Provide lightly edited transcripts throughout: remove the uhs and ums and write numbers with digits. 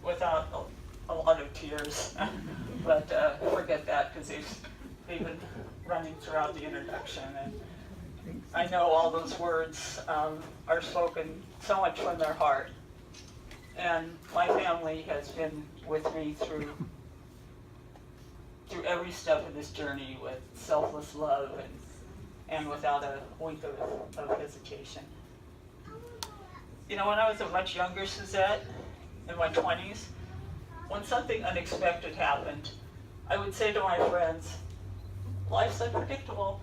without a lot of tears, but forget that because they've been running throughout the introduction. And I know all those words are spoken so much from their heart. And my family has been with me through every step of this journey with selfless love and without a wink of hesitation. You know, when I was a much younger Suzette, in my 20s, when something unexpected happened, I would say to my friends, life's unpredictable.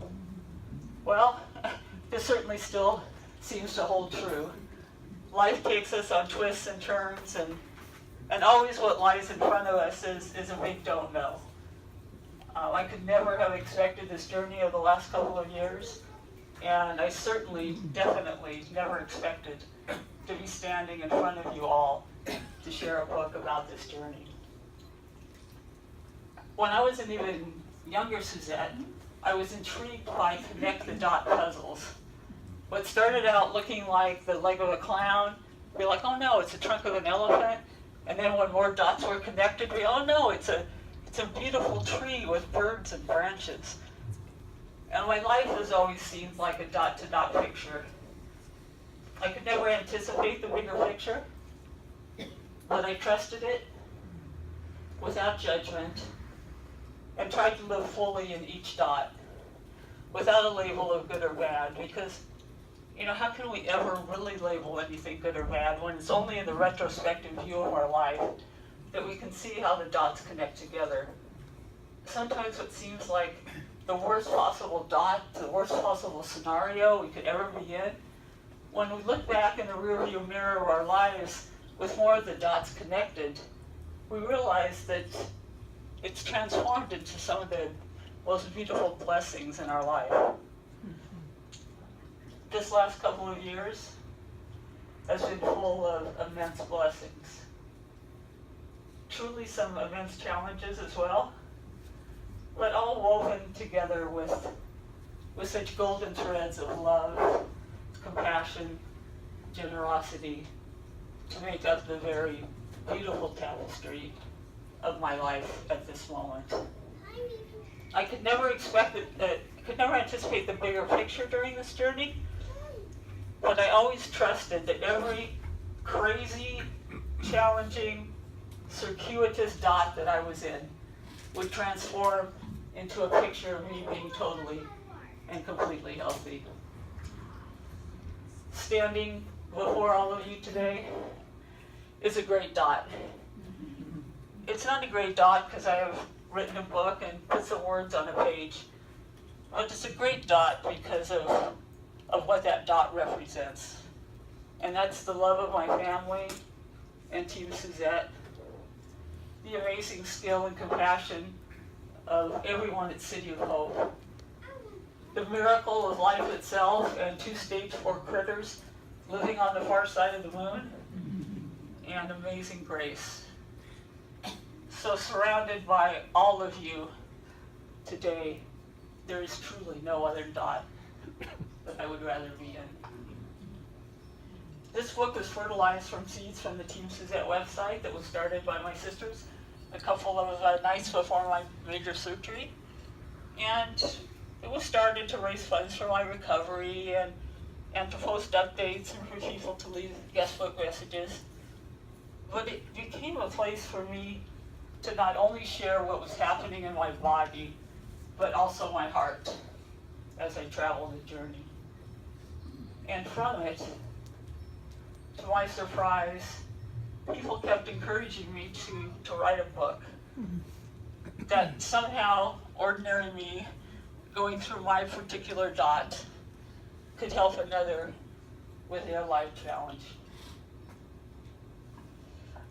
Well, this certainly still seems to hold true. Life takes us on twists and turns, and always what lies in front of us is a big don't know. I could never have expected this journey of the last couple of years, and I certainly, definitely never expected to be standing in front of you all to share a book about this journey. When I was an even younger Suzette, I was intrigued by connect the dot puzzles. What started out looking like the leg of a clown, we're like, oh no, it's the trunk of an elephant. And then when more dots were connected, oh no, it's a beautiful tree with birds and branches. And my life has always seemed like a dot-to-dot picture. I could never anticipate the bigger picture, but I trusted it without judgment and tried to live fully in each dot without a label of good or bad, because, you know, how can we ever really label anything good or bad when it's only in the retrospective view of our life that we can see how the dots connect together? Sometimes it seems like the worst possible dot, the worst possible scenario we could ever be in. When we look back in the rearview mirror of our lives with more of the dots connected, we realize that it's transformed into some of the most beautiful blessings in our life. This last couple of years has been full of immense blessings. Truly some immense challenges as well, but all woven together with such golden threads of love, compassion, generosity, to make up the very beautiful tapestry of my life at this moment. I could never anticipate the bigger picture during this journey, but I always trusted that every crazy, challenging, circuitous dot that I was in would transform into a picture of me being totally and completely healthy. Standing before all of you today is a great dot. It's not a great dot because I have written a book and put some words on a page, but it's a great dot because of what that dot represents. And that's the love of my family and Team Suzette, the amazing skill and compassion of everyone at City of Hope, the miracle of life itself and 2 stage 4 critters living on the far side of the moon, and amazing grace. So surrounded by all of you today, there is truly no other dot that I would rather be in. This book was fertilized from seeds from the Team Suzette website that was started by my sisters a couple of nights before my major surgery. And it was started to raise funds for my recovery and to post updates and for people to leave guest book messages. But it became a place for me to not only share what was happening in my body, but also my heart as I traveled the journey. And from it, to my surprise, people kept encouraging me to write a book. That somehow ordinary me going through my particular dot could help another with their life challenge.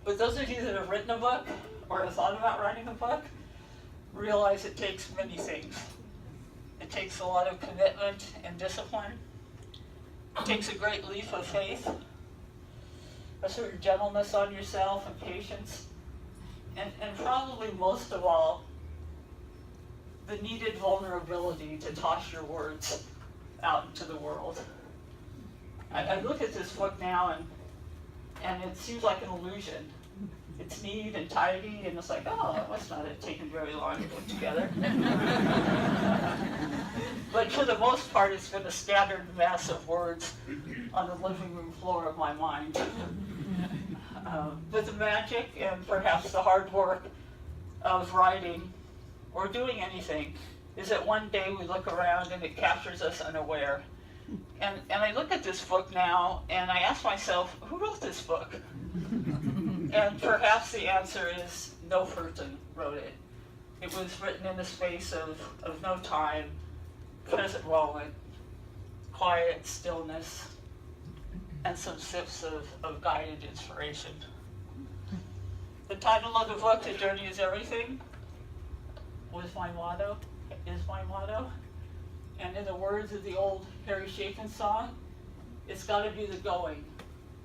But those of you that have written a book or have thought about writing a book realize it takes many things. It takes a lot of commitment and discipline. It takes a great leap of faith, a certain gentleness on yourself and patience, and probably most of all, the needed vulnerability to toss your words out into the world. I look at this book now and it seems like an illusion. It's neat and tidy, and it's like, oh, that must not have taken very long to put together. But for the most part, it's been a scattered mess of words on the living room floor of my mind. But the magic and perhaps the hard work of writing or doing anything is that one day we look around and it captures us unaware. And I look at this book now and I ask myself, who wrote this book? And perhaps the answer is no person wrote it. It was written in the space of no time, present moment, quiet stillness, and some sips of guided inspiration. The title of the book, The Journey is Everything, is my motto. And in the words of the old Harry Chapin song, it's got to be the going,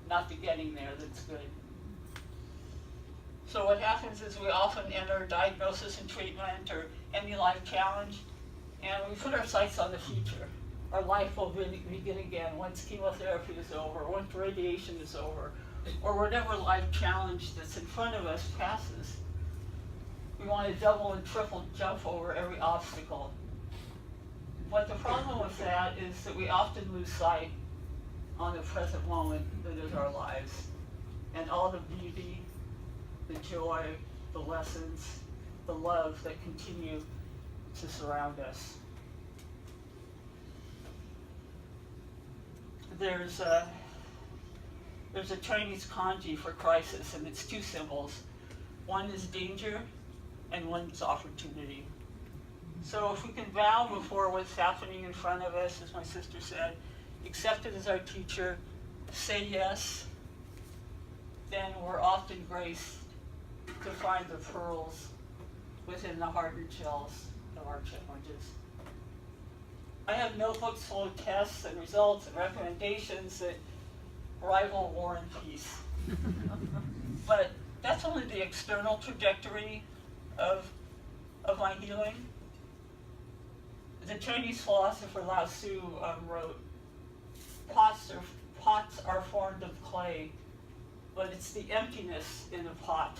not the getting there that's good. So what happens is we often enter diagnosis and treatment or any life challenge, and we put our sights on the future. Our life will begin again once chemotherapy is over, once radiation is over, or whatever life challenge that's in front of us passes. We want to double and triple jump over every obstacle. But the problem with that is that we often lose sight on the present moment that is our lives, and all the beauty, the joy, the lessons, the love that continue to surround us. There's a Chinese kanji for crisis, and it's two symbols. One is danger, and one is opportunity. So if we can bow before what's happening in front of us, as my sister said, accept it as our teacher, say yes, then we're often graced to find the pearls within the hardened shells of our challenges. I have notebooks full of tests and results and recommendations that rival War and Peace. But that's only the external trajectory of my healing. The Chinese philosopher Lao Tzu wrote, pots are formed of clay, but it's the emptiness in the pot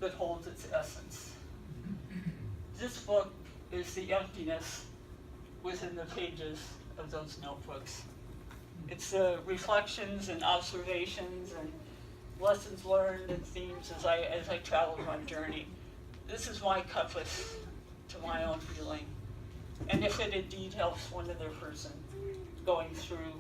that holds its essence. This book is the emptiness within the pages of those notebooks. It's the reflections and observations and lessons learned and themes as I travel my journey. This is my compass to my own healing. And if it indeed helps one other person going through